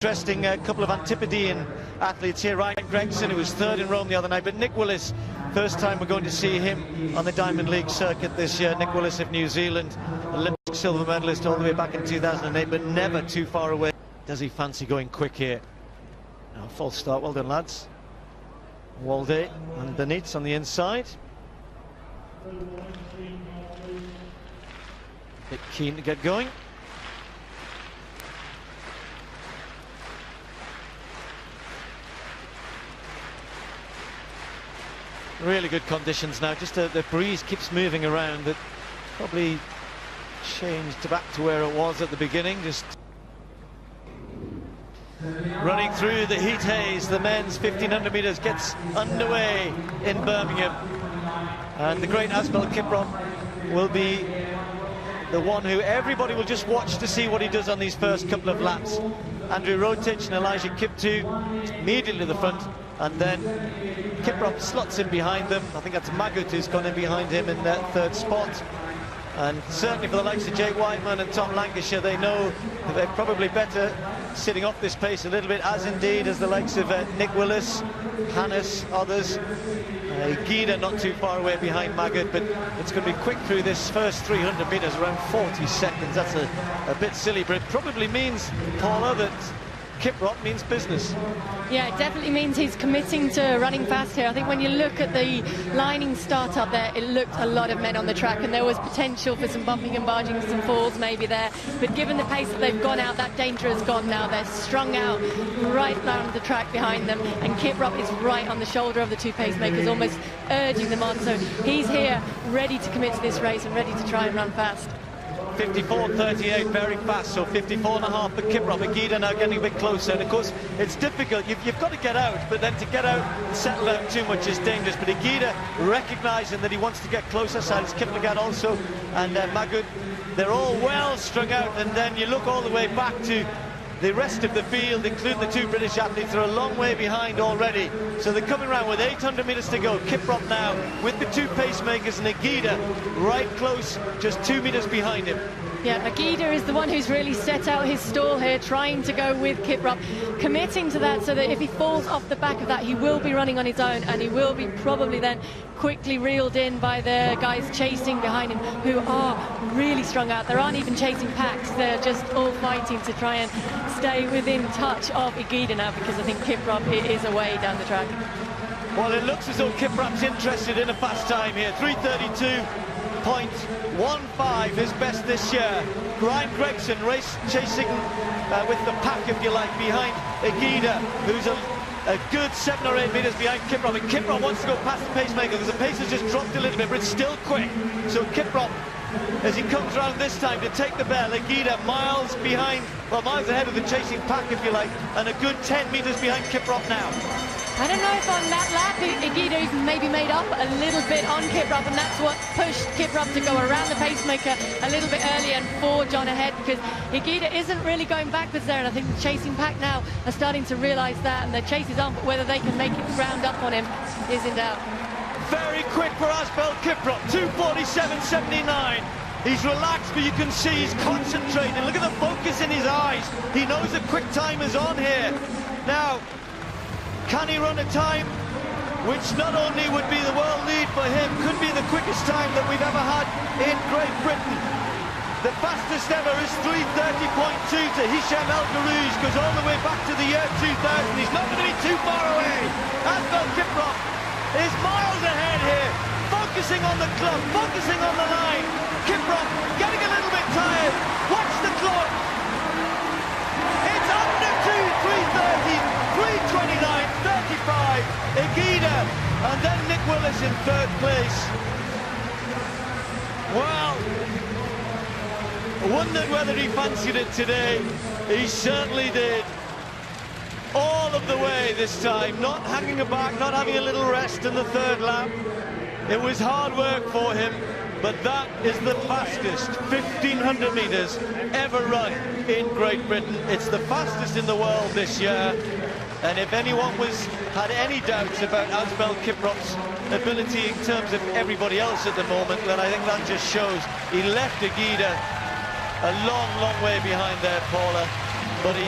Interesting couple of Antipodean athletes here. Ryan Gregson, who was third in Rome the other night, but Nick Willis, first time we're going to see him on the Diamond League circuit this year. Nick Willis of New Zealand, Olympic silver medalist all the way back in 2008, but never too far away. Does he fancy going quick here? Now, false start, well done lads. Walde and Benitez on the inside. Bit keen to get going. Really good conditions now, just the breeze keeps moving around. It probably changed back to where it was at the beginning. Just running through the heat haze, the men's 1500 metres gets underway in Birmingham. And the great Asbel Kiprop will be the one who everybody will just watch to see what he does on these first couple of laps. Andrew Rotich and Elijah Kiptu immediately to the front, and then Kiprop slots in behind them. I think that's Magut who's gone in behind him in that third spot. And certainly for the likes of Jake Whiteman and Tom Lancashire, they know that they're probably better sitting off this pace a little bit, as indeed as the likes of Nick Willis, Hannes, others. Gida not too far away behind Magut, but it's going to be quick through this first 300 metres, around 40 seconds. That's a bit silly, but it probably means, Paula, that Kiprop means business. Yeah, it definitely means he's committing to running fast here. I think when you look at the lining start up there, it looked a lot of men on the track, and there was potential for some bumping and barging, some falls maybe there. But given the pace that they've gone out, that danger has gone now. They're strung out right down the track behind them, and Kiprop is right on the shoulder of the two pacemakers, almost urging them on. So he's here, ready to commit to this race and ready to try and run fast. 54.38, very fast, so 54.5 for Kiprop. Agida now getting a bit closer, and of course it's difficult. You've got to get out, but then to get out and settle out too much is dangerous. But Agida recognising that he wants to get closer, so it's Kiplagat also, and Magut, they're all well strung out. And then you look all the way back to the rest of the field, including the two British athletes, are a long way behind already. So they're coming around with 800 metres to go. Kiprop now with the two pacemakers, and Agida right close, just 2 metres behind him. Yeah, Agida is the one who's really set out his stall here, trying to go with Kiprop, committing to that so that if he falls off the back of that, he will be running on his own, and he will be probably then quickly reeled in by the guys chasing behind him, who are really strung out. There aren't even chasing packs, they're just all fighting to try and stay within touch of Agida now, because I think Kiprop is away down the track. Well, it looks as though Kiprop's interested in a fast time here. 3:32.15, his best this year. Ryan Gregson chasing with the pack, if you like, behind Agida, who's a good 7 or 8 metres behind Kiprop. And Kiprop wants to go past the pacemaker because the pace has just dropped a little bit, but it's still quick. So Kiprop, as he comes around this time to take the bell, Agida miles behind, well, miles ahead of the chasing pack, if you like, and a good 10 metres behind Kiprop now. I don't know if on that lap Agida even maybe made up a little bit on Kiprop, and that's what pushed Kiprop to go around the pacemaker a little bit earlier and forge on ahead, because Agida isn't really going backwards there, and I think the chasing pack now are starting to realise that, and the chase is on, but whether they can make it round up on him is in doubt. Very quick for Asbel Kiprop, 2:47.79. He's relaxed, but you can see he's concentrating. Look at the focus in his eyes. He knows the quick time is on here. Now, can he run a time which not only would be the world lead for him, could be the quickest time that we've ever had in Great Britain? The fastest ever is 3:30.2 to Hicham El Garouj, goes all the way back to the year 2000. He's not going to be too far away. Asbel Kiprop is miles ahead here, focusing on the club, focusing on the line. Kiprop getting a little bit tired. Watch the clock. It's under 3:30, 3:29.35. Agida, and then Nick Willis in third place. Well, wondered whether he fancied it today. He certainly did. All of the way this time, not hanging back, not having a little rest in the third lap. It was hard work for him, but that is the fastest 1500 metres ever run in Great Britain. It's the fastest in the world this year, and if anyone had any doubts about Asbel Kiprop's ability in terms of everybody else at the moment, then I think that just shows he left Agida a long, long way behind there, Paula. but he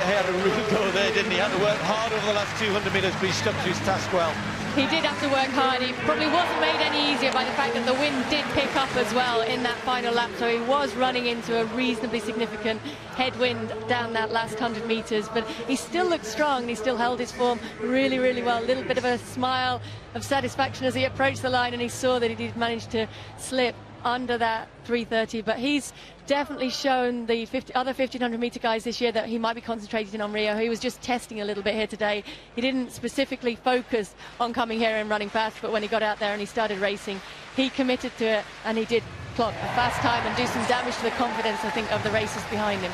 had a real go there, didn't he? Had to work hard over the last 200 metres, but he stuck to his task well. He did have to work hard. He probably wasn't made any easier by the fact that the wind did pick up as well in that final lap, so he was running into a reasonably significant headwind down that last 100 metres, but he still looked strong and he still held his form really, really well. A little bit of a smile of satisfaction as he approached the line and he saw that he did manage to slip under that 3:30, but he's definitely shown the other 1500 metre guys this year that he might be concentrating on Rio. He was just testing a little bit here today. He didn't specifically focus on coming here and running fast, but when he got out there and he started racing, he committed to it and he did clock a fast time and do some damage to the confidence, I think, of the racers behind him.